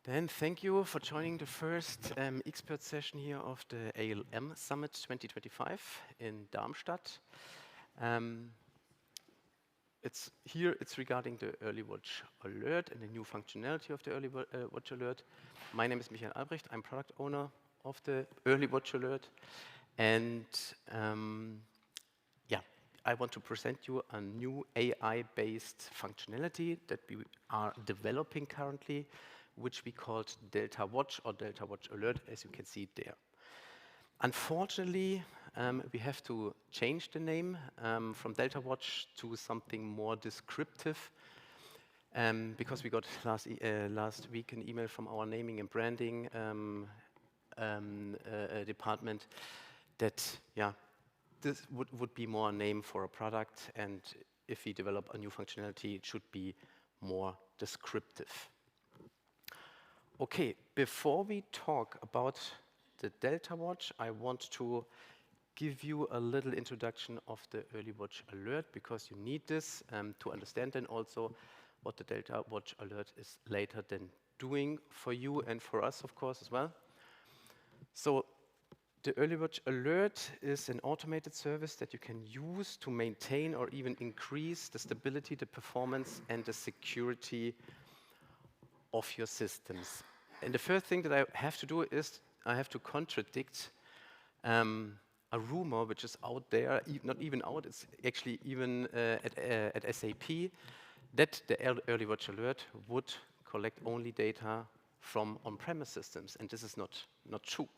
Then thank you for joining the first expert session here of the ALM Summit 2025 in Darmstadt. It's regarding the EarlyWatch Alert and the new functionality of the EarlyWatch Alert. My name is Michael Albrecht. I'm product owner of the EarlyWatch Alert. And I want to present you a new AI-based functionality that we are developing currently, which we called Delta Watch or Delta Watch Alert, as you can see it there. Unfortunately, we have to change the name from Delta Watch to something more descriptive because we got last week an email from our naming and branding department that, this would be more a name for a product, and if we develop a new functionality, it should be more descriptive. Okay, before we talk about the Delta Watch, I want to give you a little introduction of the EarlyWatch Alert, because you need this to understand then also what the Delta Watch Alert is later then doing for you and for us, of course, as well. So the EarlyWatch Alert is an automated service that you can use to maintain or even increase the stability, the performance, and the security of your systems. And the first thing that I have to do is I have to contradict a rumor which is out there, not even out, it's actually even at SAP, that the EarlyWatch Alert would collect only data from on-premise systems, and this is not true.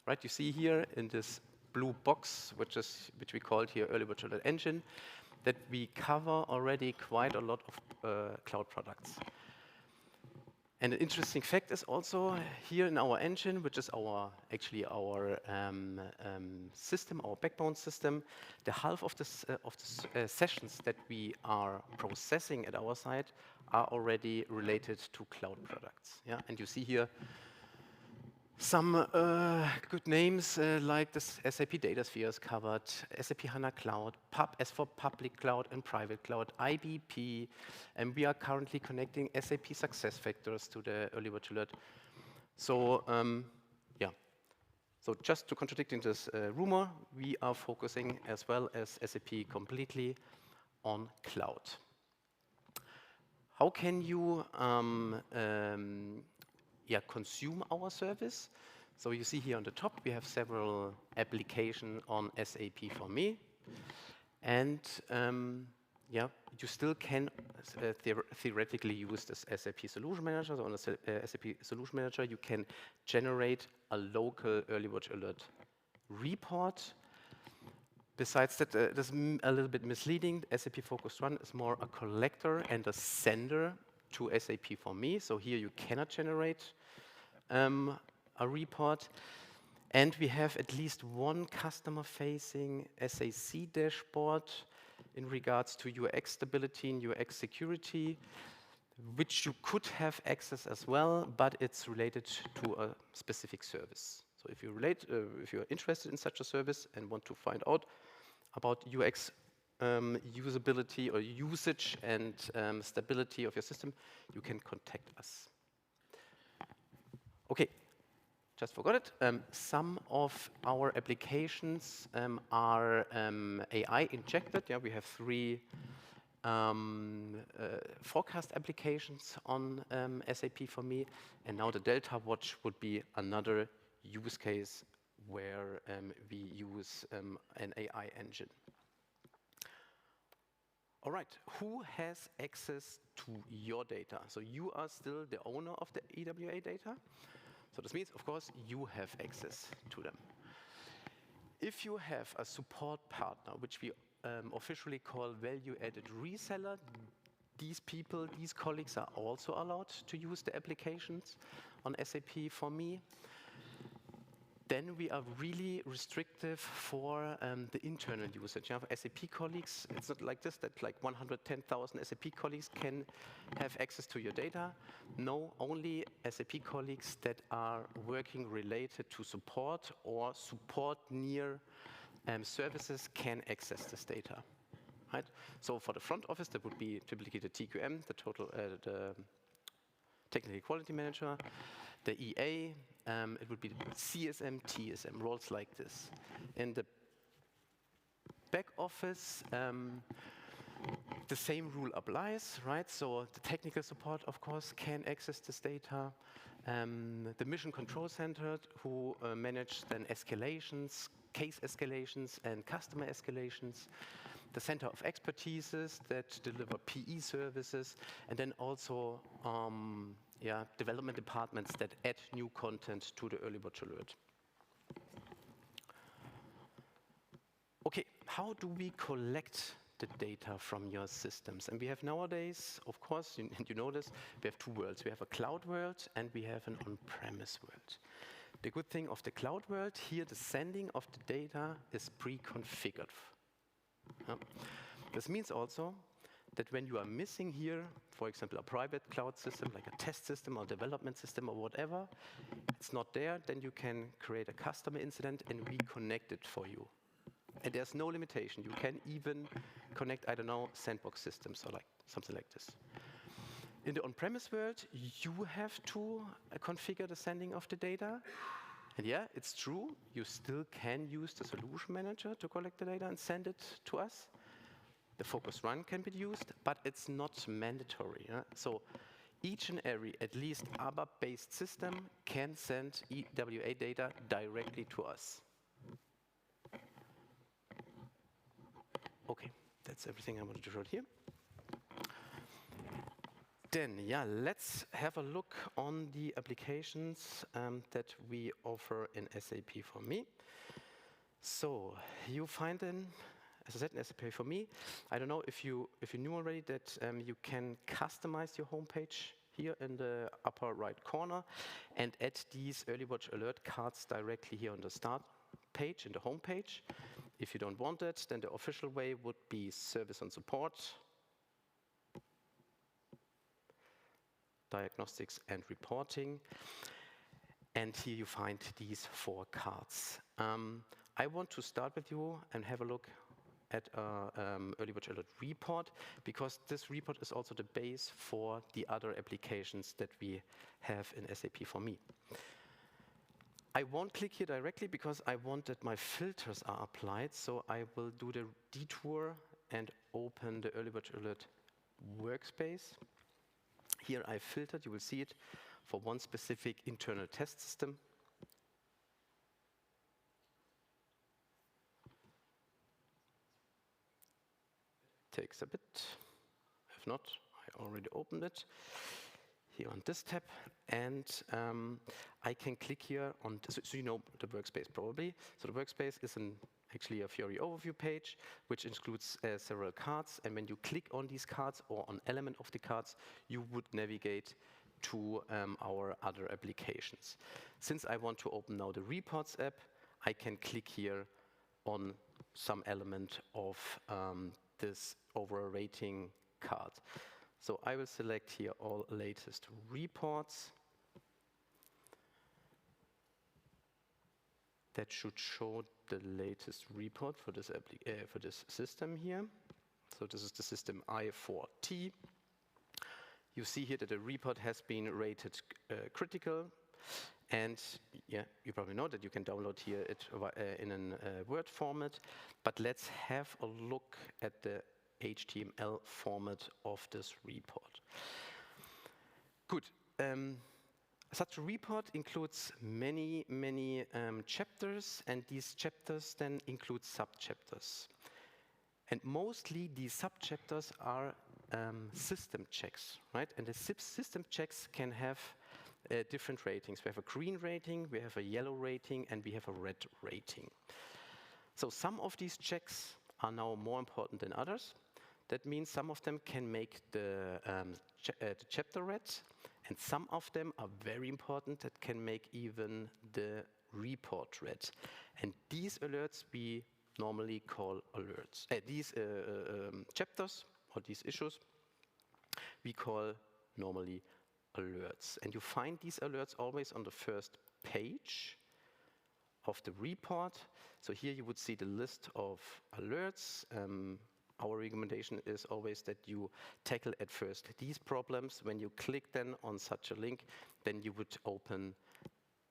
Right, you see here in this blue box, which we called here EarlyWatch Alert Engine, that we cover already quite a lot of cloud products. And an interesting fact is also here in our engine, which is our system, our backbone system, the half of the sessions that we are processing at our side are already related to cloud products. Yeah, and you see here some good names like this SAP DataSphere is covered, SAP HANA Cloud, as for public cloud and private cloud, IBP, and we are currently connecting SAP SuccessFactors to the EarlyWatch Alert. So so just to contradicting this rumor, we are focusing as well as SAP completely on cloud. How can you consume our service? So you see here on the top, we have several applications on SAP for me. And you still can theoretically use this SAP Solution Manager. So on the SAP Solution Manager, you can generate a local EarlyWatch Alert report. Besides that, this is a little bit misleading. SAP Focus Run is more a collector and a sender to SAP for me. So here you cannot generate a report. And we have at least one customer-facing SAC dashboard in regards to UX stability and UX security, which you could have access as well, but it's related to a specific service. So if you're interested in such a service and want to find out about UX usability or usage and stability of your system, you can contact us. Okay, just forgot it. Some of our applications are AI injected. Yeah, we have 3 forecast applications on SAP for me, and now the Delta Watch would be another use case where we use an AI engine. All right, who has access to your data? So you are still the owner of the EWA data. So this means, of course, you have access to them. If you have a support partner, which we officially call value-added reseller, these colleagues are also allowed to use the applications on SAP for me. Then we are really restrictive for the internal usage. You have SAP colleagues. It's not like this, that like 110,000 SAP colleagues can have access to your data. No, only SAP colleagues that are working related to support or support near services can access this data. Right? So for the front office, that would be typically the TQM, the technical quality manager, the EA, it would be the CSM, TSM, roles like this. In the back office, the same rule applies, right? So the technical support, of course, can access this data. The mission control center, who manage then escalations, case escalations, and customer escalations. The center of expertises that deliver PE services, and then also development departments that add new content to the EarlyWatch Alert. Okay, how do we collect the data from your systems? And we have nowadays, of course, you know this, we have two worlds. We have a cloud world and we have an on-premise world. The good thing of the cloud world, here the sending of the data is pre-configured. This means also that when you are missing here, for example, a private cloud system, like a test system or development system or whatever, it's not there, then you can create a customer incident and reconnect it for you. And there's no limitation. You can even connect, I don't know, sandbox systems or like something like this. In the on-premise world, you have to configure the sending of the data. And yeah, it's true, you still can use the solution manager to collect the data and send it to us. The focus run can be used, but it's not mandatory. So each and every, at least ABAP-based system can send EWA data directly to us. Okay, that's everything I wanted to show here. Then, yeah, let's have a look on the applications that we offer in SAP for Me. So you find them, as I said, in SAP for Me. I don't know if you knew already that you can customize your homepage here in the upper right corner and add these EarlyWatch Alert cards directly here on the start page, in the home page. If you don't want it, then the official way would be service and support, diagnostics and reporting. And here you find these 4 cards. I want to start with you and have a look at EarlyWatch Alert Report, because this report is also the base for the other applications that we have in SAP for Me. I won't click here directly because I want that my filters are applied, so I will do the detour and open the EarlyWatch Alert workspace. Here I filtered, you will see it, for one specific internal test system. Takes a bit. If not, I already opened it here on this tab, and I can click here on, so you know the workspace probably. So the workspace is actually a Fiori overview page, which includes several cards, and when you click on these cards or on element of the cards, you would navigate to our other applications. Since I want to open now the Reports app, I can click here on some element of this overall rating card. So I will select here all latest reports. That should show the latest report for this system here. So this is the system I4T. You see here that the report has been rated critical, and yeah, you probably know that you can download here it in a Word format. But let's have a look at the HTML format of this report. Good. Such a report includes many chapters, and these chapters then include sub-chapters. And mostly these sub-chapters are system checks, right? And the system checks can have different ratings. We have a green rating, we have a yellow rating, and we have a red rating. So some of these checks are now more important than others. That means some of them can make the chapter red, and some of them are very important that can make even the report red. And these alerts we normally call alerts. These chapters or these issues we call normally alerts. And you find these alerts always on the first page of the report. So here you would see the list of alerts. our recommendation is always that you tackle at first these problems. When you click then on such a link, then you would open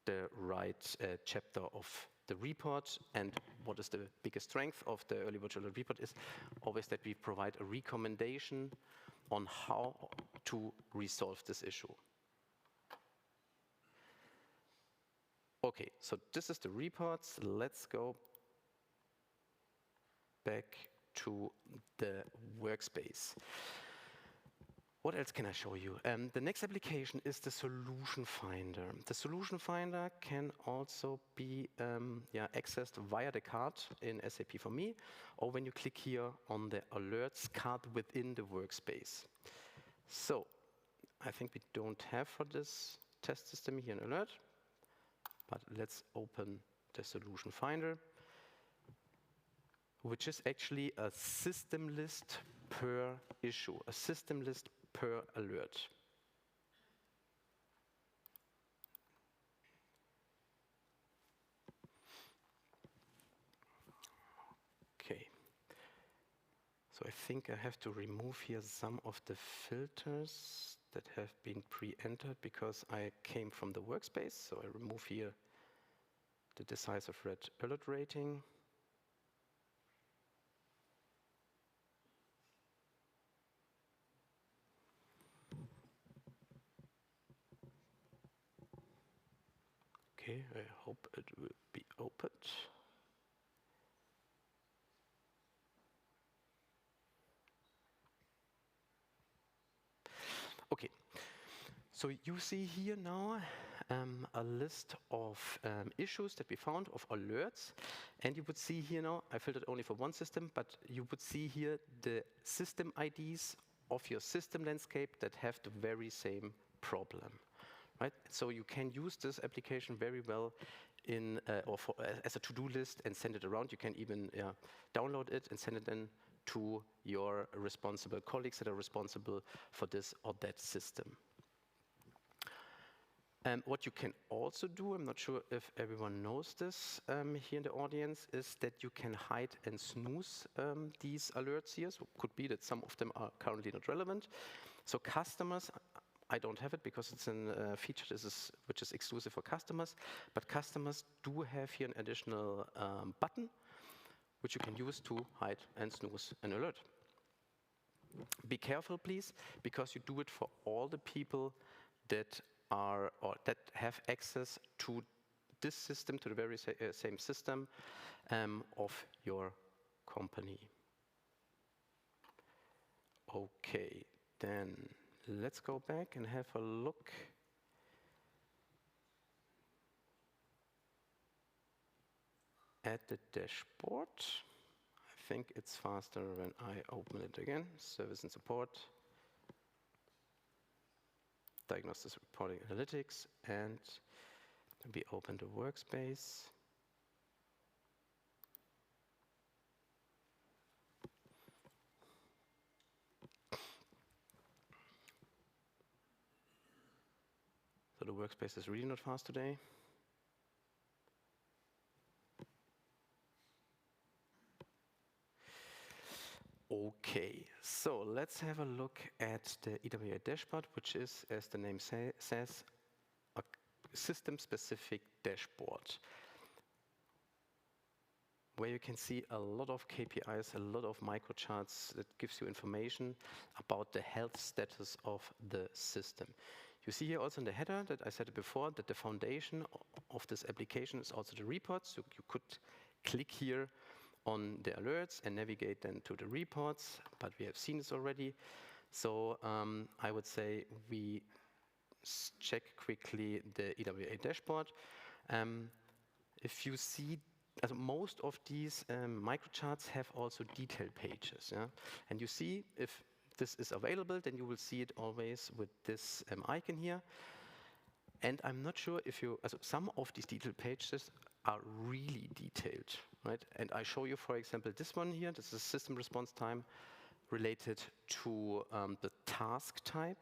the right chapter of the report. And what is the biggest strength of the EarlyWatch Alert Report is always that we provide a recommendation on how to resolve this issue. Okay, so this is the reports. Let's go back to the workspace. What else can I show you? The next application is the Solution Finder. The Solution Finder can also be accessed via the card in SAP for Me, or when you click here on the Alerts card within the workspace. So, I think we don't have for this test system here an alert, but let's open the Solution Finder, which is actually a system list per issue, a system list per alert. Okay. So I think I have to remove here some of the filters that have been pre-entered because I came from the workspace. So I remove here the decisive red alert rating. Okay, I hope it will be opened. Okay, so you see here now a list of issues that we found, of alerts, and you would see here now, I filtered only for one system, but you would see here the system IDs of your system landscape that have the very same problem. Right? So you can use this application very well in as a to-do list and send it around. You can even download it and send it then to your responsible colleagues that are responsible for this or that system. What you can also do, I'm not sure if everyone knows this here in the audience, is that you can hide and snooze these alerts here. So it could be that some of them are currently not relevant. So customers, I don't have it because it's a feature which is exclusive for customers, but customers do have here an additional button which you can use to hide and snooze an alert. Be careful, please, because you do it for all the people that are or that have access to this system, to the very same system of your company. Okay, then let's go back and have a look at the dashboard. I think it's faster when I open it again. Service and support, diagnosis, reporting, analytics, and we open the workspace. So the workspace is really not fast today. Okay, so let's have a look at the EWA dashboard, which is, as the name says, a system-specific dashboard, where you can see a lot of KPIs, a lot of microcharts that gives you information about the health status of the system. You see here also in the header that I said before that the foundation of this application is also the reports. So you could click here on the alerts and navigate then to the reports, but we have seen this already. So I would say we check quickly the EWA dashboard. If you see, most of these microcharts have also detail pages, yeah? And you see if this is available, then you will see it always with this icon here. And I'm not sure if some of these detail pages are really detailed, right? And I show you, for example, this one here. This is system response time related to the task type.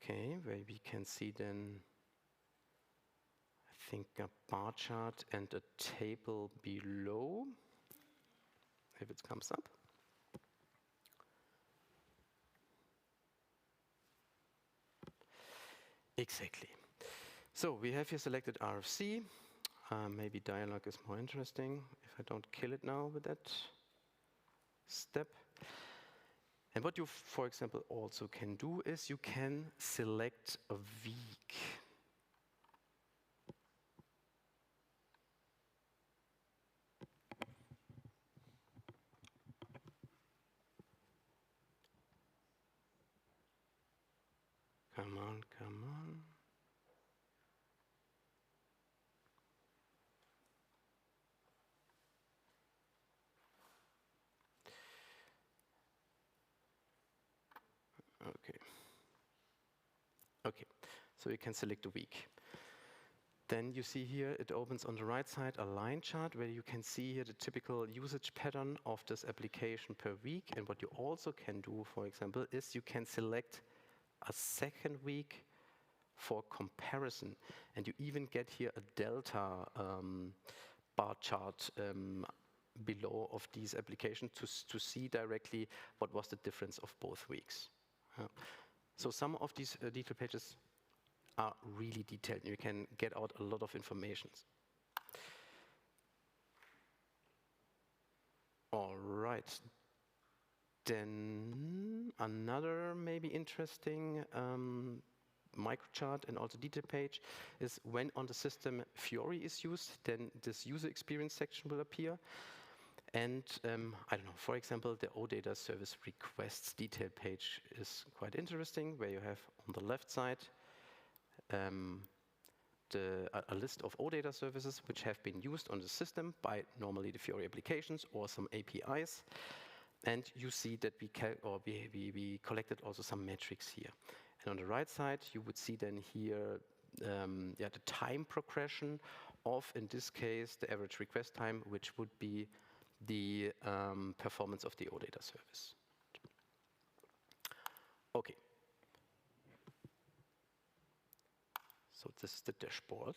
Okay, where we can see then, I think, a bar chart and a table below, if it comes up. Exactly. So we have here selected RFC. Maybe dialog is more interesting if I don't kill it now with that step. And what you, for example, also can do is you can select a week. Come on, come on. Okay. Okay, so you can select a week. Then you see here, it opens on the right side a line chart where you can see here the typical usage pattern of this application per week. And what you also can do, for example, is you can select a second week for comparison. And you even get here a delta bar chart below of these applications to see directly what was the difference of both weeks. So some of these detail pages are really detailed. You can get out a lot of information. All right. Then another maybe interesting microchart and also detail page is when on the system Fiori is used, then this user experience section will appear. And I don't know, for example, the OData service requests detail page is quite interesting, where you have on the left side a list of OData services which have been used on the system by normally the Fiori applications or some APIs. And you see that we collected also some metrics here. And on the right side, you would see then here the time progression of, in this case, the average request time, which would be the performance of the OData service. Okay. So this is the dashboard.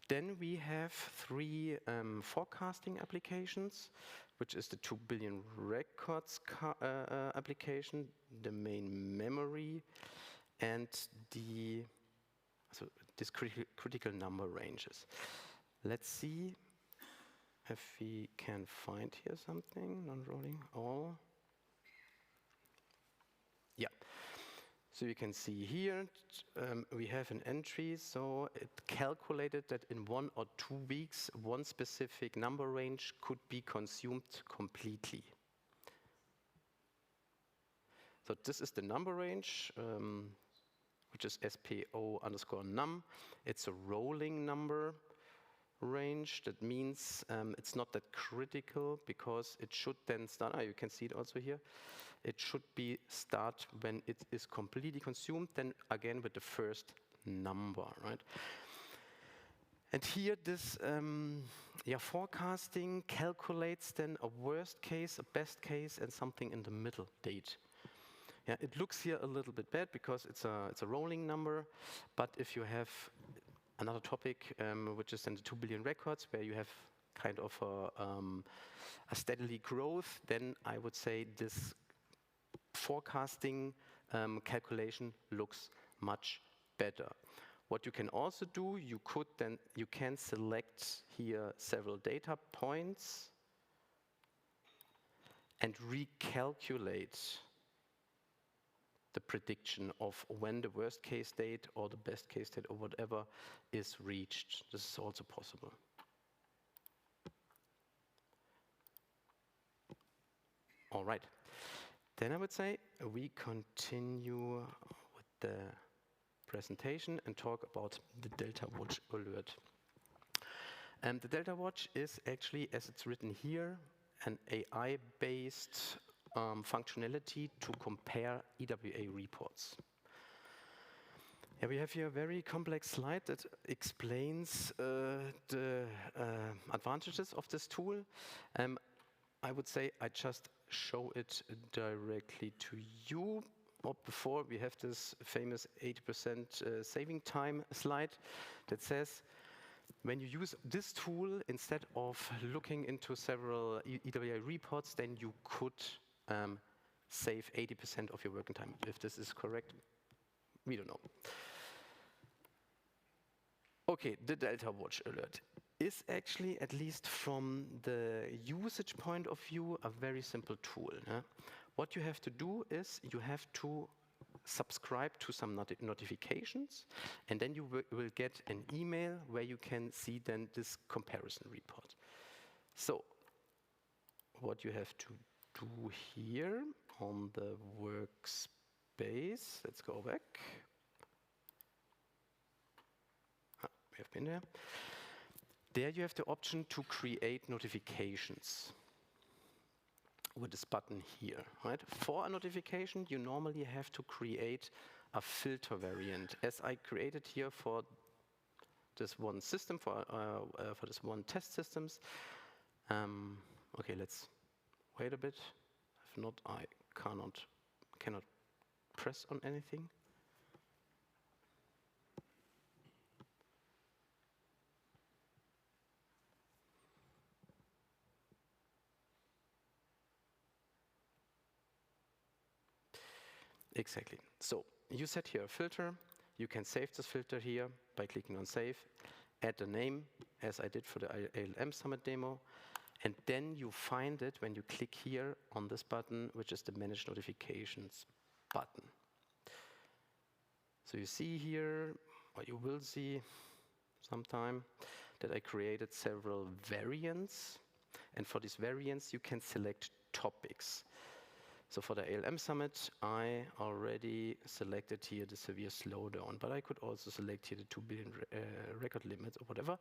Then we have three forecasting applications, which is the 2 billion records application, the main memory, and this critical number ranges. Let's see if we can find here something, non-rolling all. Yeah. So you can see here, we have an entry, so it calculated that in 1 or 2 weeks, one specific number range could be consumed completely. So this is the number range, which is SPO_num. It's a rolling number range. That means it's not that critical because it should then start, you can see it also here, it should be start when it is completely consumed, then again with the first number, right? And here this forecasting calculates then a worst case, a best case, and something in the middle date. Yeah, it looks here a little bit bad because it's a rolling number, but if you have another topic, which is then the 2 billion records, where you have kind of a steadily growth, then I would say this forecasting calculation looks much better. What you can also do, you can select here several data points and recalculate the prediction of when the worst case date or the best case date or whatever is reached. This is also possible. All right. Then I would say we continue with the presentation and talk about the EarlyWatch Alert. And the EarlyWatch is actually, as it's written here, an AI-based functionality to compare EWA reports. Yeah, we have here a very complex slide that explains the advantages of this tool. I would say I just show it directly to you. before we have this famous 80% saving time slide that says, when you use this tool, instead of looking into several EWA reports, then you could save 80% of your working time. If this is correct, we don't know. Okay, the Delta Watch Alert is actually, at least from the usage point of view, a very simple tool. What you have to do is you have to subscribe to some notifications, and then you will get an email where you can see then this comparison report. So what you have to do here on the workspace, let's go back. We have been there. There you have the option to create notifications with this button here, right? For a notification, you normally have to create a filter variant, as I created here for this one system, for this one test systems. Okay, let's wait a bit. If not, I cannot press on anything. Exactly. So you set here a filter. You can save this filter here by clicking on Save. Add the name, as I did for the ALM Summit demo. And then you find it when you click here on this button, which is the Manage Notifications button. So you see here, or you will see sometime, that I created several variants. And for these variants, you can select topics. So for the ALM Summit, I already selected here the severe slowdown, but I could also select here the 2 billion record limit or whatever.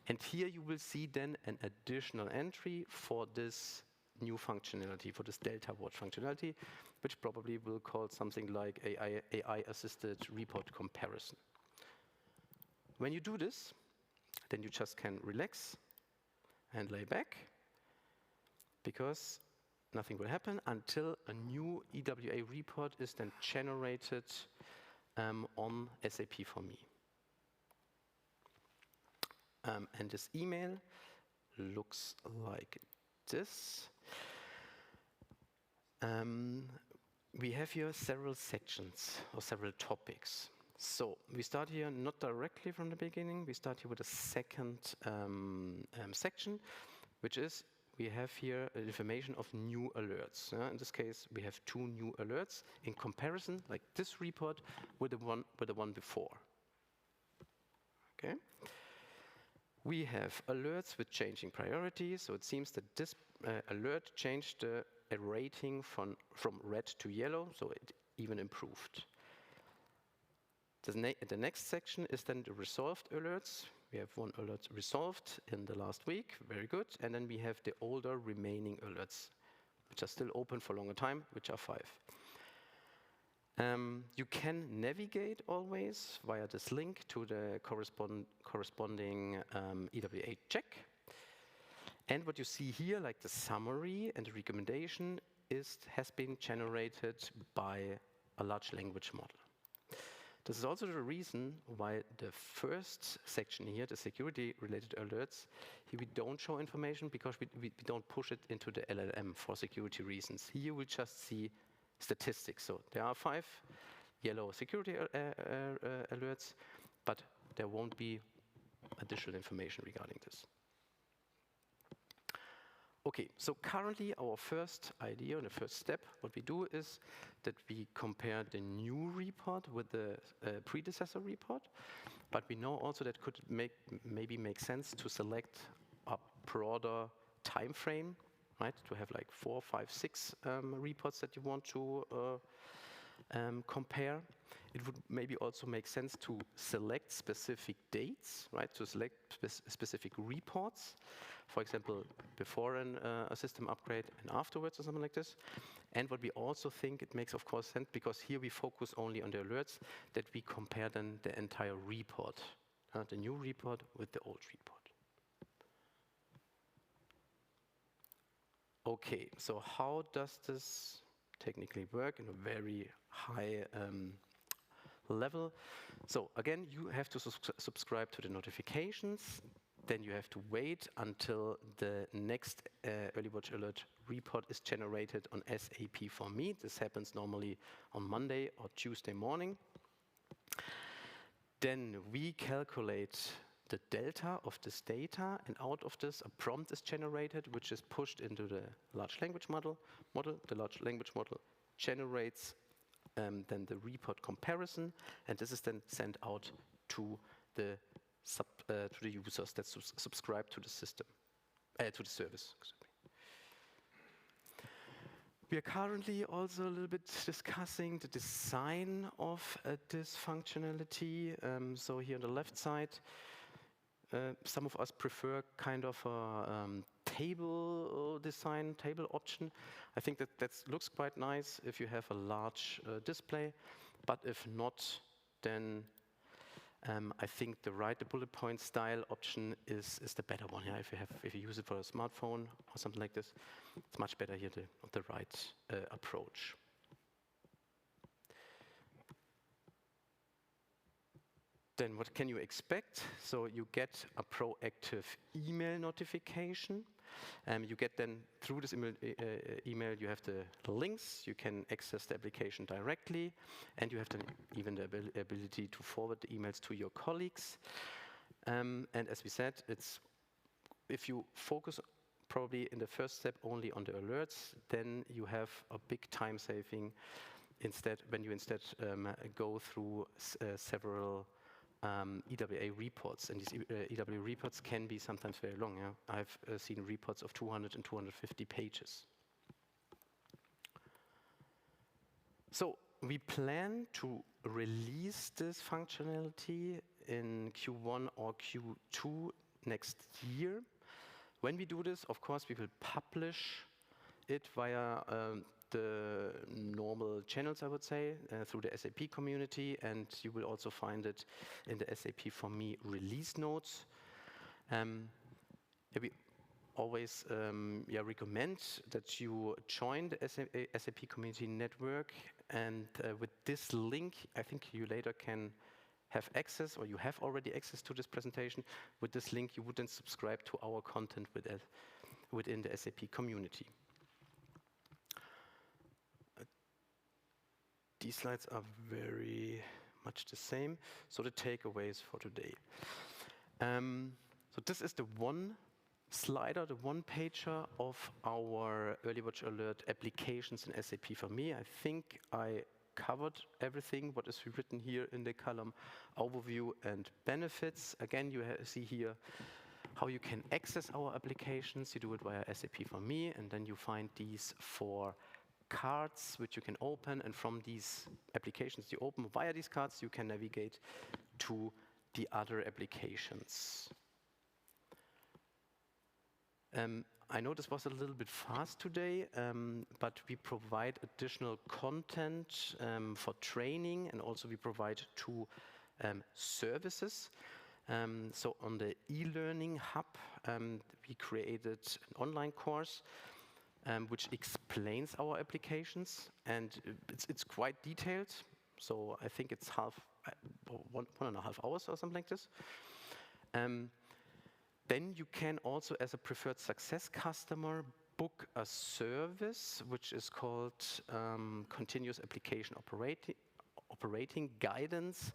And here you will see then an additional entry for this new functionality, for this Delta Watch functionality, which probably will call something like AI-assisted report comparison. When you do this, then you just can relax and lay back, because nothing will happen until a new EWA report is then generated on SAP for me. And this email looks like this. We have here several sections or several topics. So we start here not directly from the beginning. We start here with a second section, which is we have here information of new alerts. In this case, we have 2 new alerts in comparison, like this report, with the one before. Okay. We have alerts with changing priorities. So it seems that this alert changed the rating from red to yellow, so it even improved. The next section is then the resolved alerts. We have 1 alert resolved in the last week, very good. And then we have the older remaining alerts, which are still open for a longer time, which are 5. You can navigate always via this link to the corresponding EWA check. And what you see here, like the summary and the recommendation, has been generated by a large language model. This is also the reason why the first section here, the security-related alerts, here we don't show information because we don't push it into the LLM for security reasons. Here we'll just see statistics. So there are 5 yellow security alerts, but there won't be additional information regarding this. Okay, so currently our first idea and the first step, what we do is that we compare the new report with the predecessor report, but we know also that could maybe make sense to select a broader time frame, right? To have like 4, 5, 6 reports that you want to compare. It would maybe also make sense to select specific dates, right? To select specific reports, for example, before a system upgrade and afterwards or something like this. And what we also think it makes, of course, sense, because here we focus only on the alerts, that we compare then the entire report, the new report with the old report. Okay, so how does this technically work in a very high level. So again, you have to subscribe to the notifications. Then you have to wait until the next EarlyWatch Alert report is generated on SAP for me. This happens normally on Monday or Tuesday morning. Then we calculate the delta of this data, and out of this a prompt is generated, which is pushed into the large language model. The large language model generates then the report comparison, and this is then sent out to the users that subscribe to the system, to the service. We are currently also a little bit discussing the design of this functionality. So here on the left side, some of us prefer kind of a table design, table option. I think that looks quite nice if you have a large display, but if not, then I think the bullet point style option is the better one. Yeah, if you use it for a smartphone or something like this, it's much better here, the right approach. Then what can you expect? So you get a proactive email notification. You get then through this email, you have the links, you can access the application directly, and you have then even the ability to forward the emails to your colleagues. And as we said, if you focus probably in the first step only on the alerts, then you have a big time saving when you instead go through several EWA reports, and these EWA reports can be sometimes very long. Yeah? I've seen reports of 200 and 250 pages. So we plan to release this functionality in Q1 or Q2 next year. When we do this, of course, we will publish it via the normal channels, I would say, through the SAP community, and you will also find it in the SAP for me release notes. We always recommend that you join the SAP community network, and with this link, I think you later can have access, or you have already access to this presentation. With this link, you would then subscribe to our content within the SAP community. These slides are very much the same. So the takeaways for today. So this is the one slider, the one pager of our EarlyWatch Alert applications in SAP for me. I think I covered everything what is written here in the column overview and benefits. Again, you see here how you can access our applications. You do it via SAP for me, and then you find these 4 cards which you can open, and from these applications you open via these cards, you can navigate to the other applications. I know this was a little bit fast today, but we provide additional content for training, and also we provide 2 services. So on the e-learning hub, we created an online course which explains our applications, and it's quite detailed. So I think it's 1.5 hours or something like this. Then you can also, as a preferred success customer, book a service which is called Continuous Application Operating Guidance.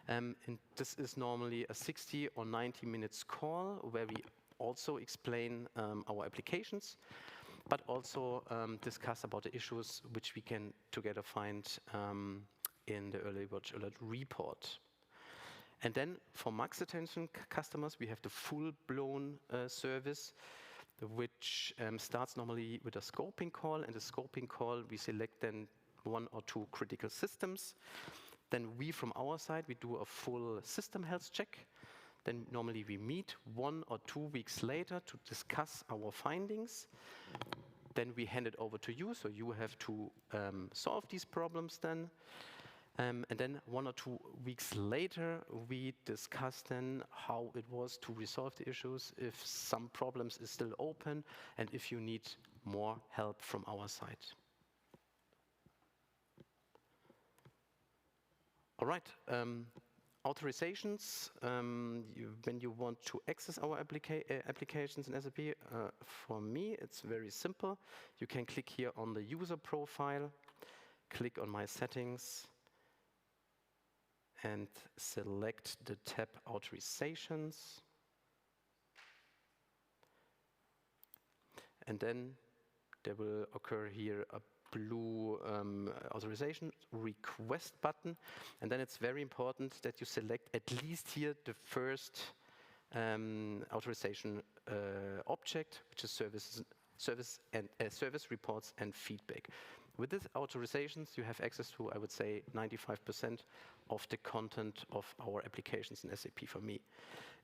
And this is normally a 60 or 90 minutes call where we also explain our applications, but also discuss about the issues which we can together find in the EarlyWatch Alert report. And then for max attention customers, we have the full-blown service, which starts normally with a scoping call. And the scoping call, we select then 1 or 2 critical systems. Then we, from our side, we do a full system health check. Then normally we meet 1 or 2 weeks later to discuss our findings. Then we hand it over to you, so you have to solve these problems then. And then 1 or 2 weeks later, we discuss then how it was to resolve the issues, if some problems is still open, and if you need more help from our side. All right. Authorizations, when you want to access our applications in SAP, for me, it's very simple. You can click here on the user profile, click on My Settings, and select the tab Authorizations. And then there will occur here a blue authorization request button, and then it's very important that you select at least here the first authorization object, which is service reports and feedback. With these authorizations, you have access to, I would say, 95% of the content of our applications in SAP for me.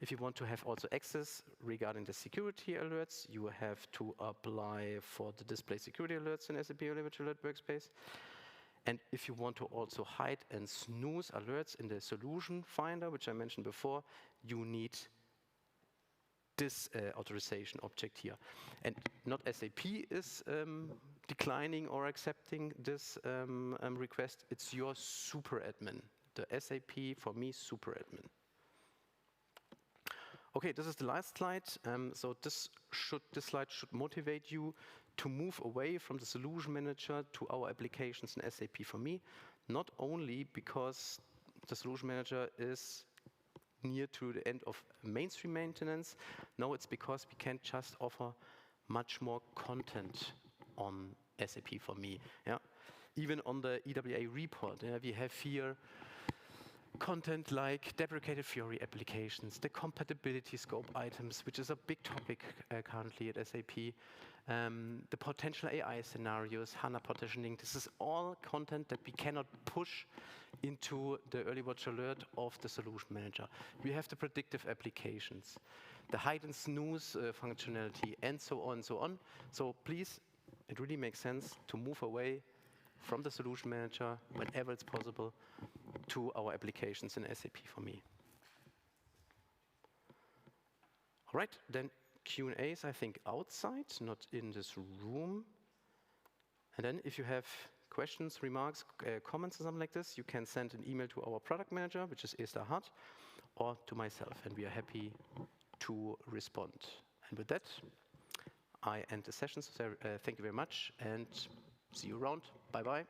If you want to have also access regarding the security alerts, you have to apply for the display security alerts in SAP EarlyWatch Alert Workspace. And if you want to also hide and snooze alerts in the solution finder, which I mentioned before, you need this authorization object here. And not SAP is declining or accepting this request, it's your super admin. The SAP, for me, super admin. Okay, this is the last slide. So this slide should motivate you to move away from the solution manager to our applications in SAP for me, not only because the solution manager is near to the end of mainstream maintenance. No, it's because we can just offer much more content on SAP for me. Yeah, even on the EWA report, we have here content like deprecated Fiori applications, the compatibility scope items, which is a big topic currently at SAP, the potential AI scenarios, HANA partitioning. This is all content that we cannot push into the EarlyWatch Alert of the solution manager. We have the predictive applications, the hide and snooze functionality, and so on and so on. So please, it really makes sense to move away from the solution manager whenever it's possible to our applications in SAP for me. All right, then Q&As, I think, outside, not in this room. And then if you have questions, remarks, comments, or something like this, you can send an email to our product manager, which is Esther Hart, or to myself, and we are happy to respond. And with that, I end the session. So thank you very much, and see you around. Bye-bye.